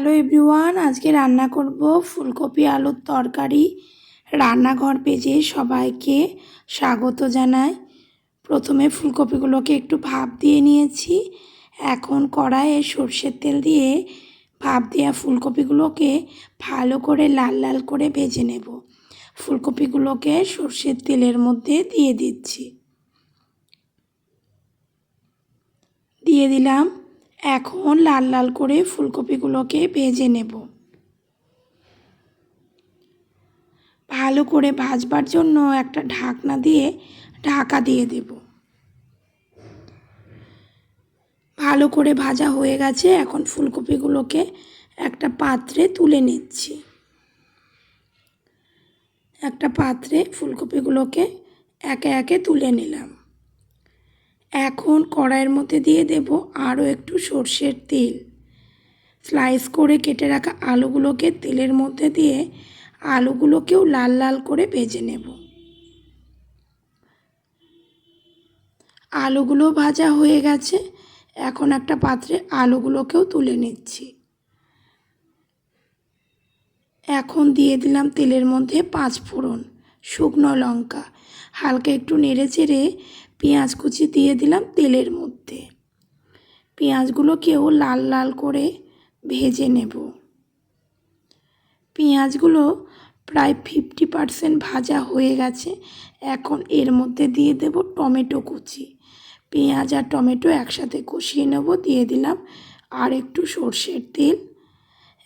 Hello everyone, আজকে রান্না করব ফুলকপি আলুর তরকারি। রান্নাঘর পেজে সবাইকে স্বাগত জানাই। প্রথমে ফুলকপিগুলোকে একটু ভাপ দিয়ে নিয়েছি। এখন কড়াইয়ে সরষের তেল দিয়ে ভাপ দেওয়া ফুলকপিগুলোকে ভালো করে লাল লাল করে ভেজে নেব। ফুলকপিগুলোকে সরষের তেলের মধ্যে দিয়ে দিচ্ছি। দিয়ে দিলাম। এখন লাল লাল করে ফুলকপিগুলোকে ভেজে নেব। ভালো করে ভাজবার জন্য একটা ঢাকনা দিয়ে ঢাকা দিয়ে দেব। ভালো করে ভাজা হয়ে গেছে। এখন ফুলকপিগুলোকে একটা পাত্রে তুলে নিচ্ছি। একটা পাত্রে ফুলকপিগুলোকে একে একে তুলে নিলাম। এখন কড়াইয়ের মধ্যে দিয়ে দেব আরও একটু সরষের তেল। স্লাইস করে কেটে রাখা আলুগুলোকে তেলের মধ্যে দিয়ে আলুগুলোকেও লাল লাল করে ভেজে নেব। আলুগুলো ভাজা হয়ে গেছে। এখন একটা পাত্রে আলুগুলোকেও তুলে নিচ্ছি। এখন দিয়ে দিলাম তেলের মধ্যে 5 ফোড়ন, শুকনো লঙ্কা, হালকা একটু নেড়ে চেড়ে পেঁয়াজ কুচি দিয়ে দিলাম তেলের মধ্যে। পেঁয়াজগুলোকেও লাল লাল করে ভেজে নেব। পেঁয়াজগুলো প্রায় 50% ভাজা হয়ে গেছে। এখন এর মধ্যে দিয়ে দেব টমেটো কুচি। পেঁয়াজ আর টমেটো একসাথে কষিয়ে নেব। দিয়ে দিলাম আর একটু সরষের তেল।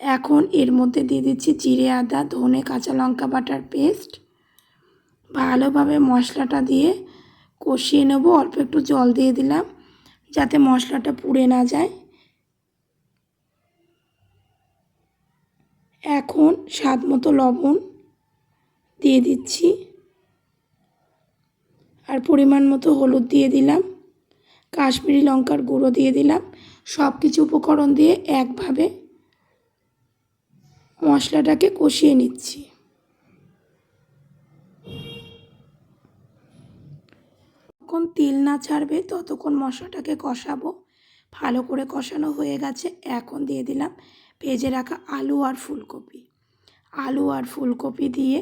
এখন এর মধ্যে দিয়ে দিচ্ছি জিরে, আদা, ধনে, কাঁচা লঙ্কা বাটার পেস্ট। ভালোভাবে মশলাটা দিয়ে কষিয়ে নেব। অল্প একটু জল দিয়ে দিলাম যাতে মশলাটা পুড়ে না যায়। এখন স্বাদ মতো লবণ দিয়ে দিচ্ছি আর পরিমাণ মতো হলুদ দিয়ে দিলাম। কাশ্মীরি লঙ্কার গুঁড়ো দিয়ে দিলাম। সব কিছু উপকরণ দিয়ে একভাবে মশলাটাকে কষিয়ে নিচ্ছি। যতক্ষণ তেল না ছাড়বে ততক্ষণ মশলাটাকে কষাবো। ভালো করে কষানো হয়ে গেছে। এখন দিয়ে দিলাম ভেজে রাখা আলু আর ফুলকপি। আলু আর ফুলকপি দিয়ে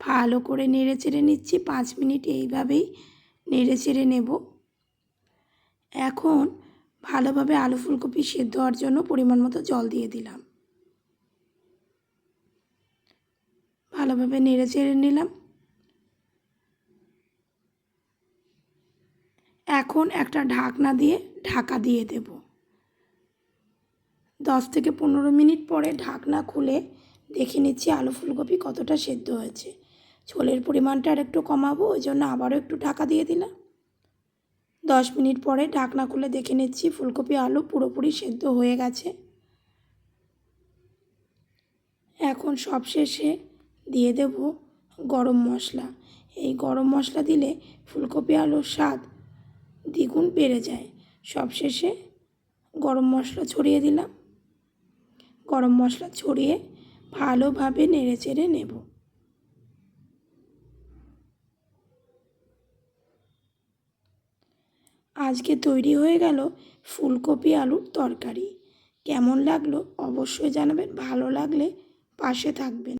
ভালো করে নেড়ে চেড়ে নিচ্ছি। 5 মিনিট এইভাবেই নেড়ে চেড়ে নেব। এখন ভালোভাবে আলু ফুলকপি সেদ্ধ হওয়ার জন্য পরিমাণ মতো জল দিয়ে দিলাম। ভালোভাবে নেড়ে চেড়ে নিলাম। এখন একটা ঢাকনা দিয়ে ঢাকা দিয়ে দেব। 10 থেকে 15 মিনিট পরে ঢাকনা খুলে দেখে নিচ্ছি আলু ফুলকপি কতটা সেদ্ধ হয়েছে। ঝোলের পরিমাণটা আর একটু কমাবো, ওই জন্য আবারও একটু ঢাকা দিয়ে দিলাম। 10 মিনিট পরে ঢাকনা খুলে দেখে নিচ্ছি ফুলকপি আলু পুরোপুরি সেদ্ধ হয়ে গেছে। এখন সবশেষে দিয়ে দেব গরম মশলা। এই গরম মশলা দিলে ফুলকপি আলুর স্বাদ দ্বিগুণ বেড়ে যায়। সবশেষে গরম মশলা ছড়িয়ে দিলাম। গরম মশলা ছড়িয়ে ভালোভাবে নেড়ে চেড়ে নেব। আজকে তৈরি হয়ে গেল ফুলকপি আলুর তরকারি। কেমন লাগলো অবশ্যই জানাবেন। ভালো লাগলে পাশে থাকবেন।